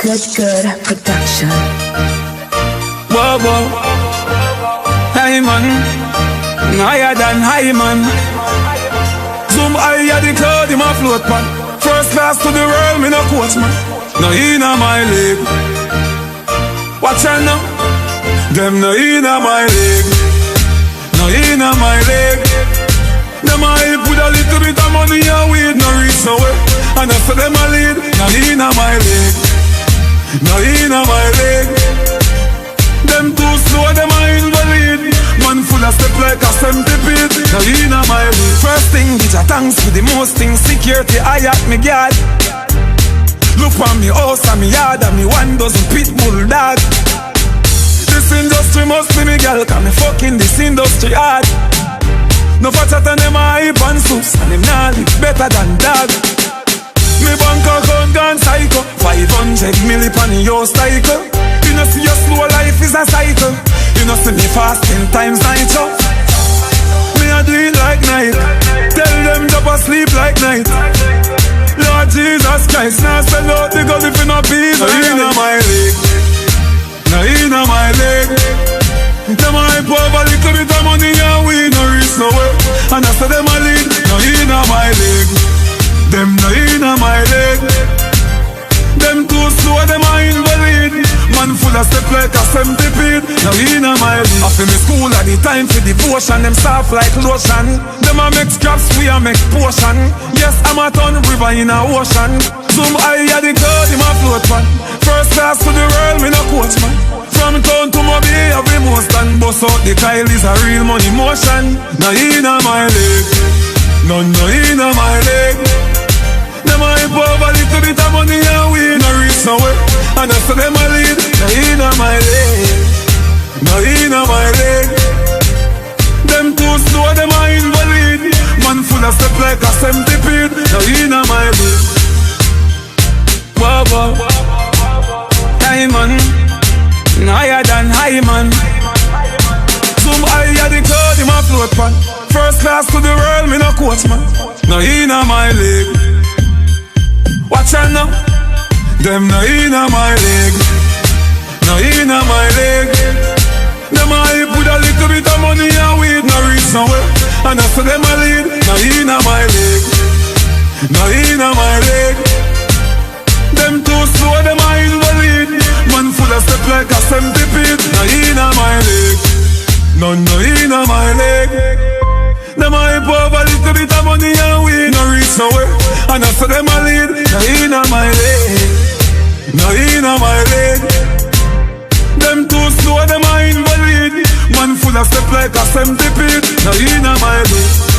Good production. Whoa, whoa. Hey man, higher than high man. Zoom higher the cloud in my float pan. First class to the world, me no coach man. No inna my league. Watch out now. Them no inna my league. No inna my league. Them a hype with a little bit of money and weed, no reach nowhere. And I say them a lead. No inna my league. No inna my league. Them too slow, them a invalid. Man full of step like a centipede. No inna my league. First thing, bitch, a thanks for the most things. Security, I at me guard. Look on me house and me yard and me 1 dozen pit bull dog. This industry must be me girl, cause me fucking this industry hard. No fatter than them a hype and soups, and them nah live better than dog. Me bank account gone psycho, 500 milli on the yo cycle. You know see your slow life is a cycle. You know see me fast 10 times night up. Me a do it like night. Tell them drop asleep like night. Lord Jesus Christ, now sell out the gun if you not be. No inna my league. No inna my league. Them a hype over little bit of money and we no reach nowhere. And I say them a league. No inna my league. Them no inna my league. Them too slow, them a invalid. Man full of step like a centipede. No inna my league. I feel me school at the time for devotion. Them soft like lotion. Them a make scraps, we a make potion. Yes, I'm a ton river in a ocean. Zoom higher the cloud in my float pan. First class to the world, me no coach man. From town to Mobile, every most and bust out the Kyle is a real money motion. No inna my leg. No inna my leg. Them a hype over little bit of money and we no reach nowhere. And I say them a lead. No inna my leg. No inna my leg. Them too slow, them a invalid. Man full of step like a centipede. No inna my leg. Whoa, whoa. Hey man, higher than high man. Zoom higher the cloud in my float pan. First class to the world, me no coach man. No inna my league. Watch out now. Them no inna my league. No inna my league. Them a hype with a little bit of money and weed, no reach nowhere. And I say them a lead. No inna my league. No inna my league. Them too slow, them a invalid. Man full of step like a centipede. No inna my league. No inna my league. Them a hype over little bit of money and we no reach nowhere. And I say them a lead. No inna my league. No inna my league. Them too slow, them a invalid. Man full of step like a centipede. No inna my league.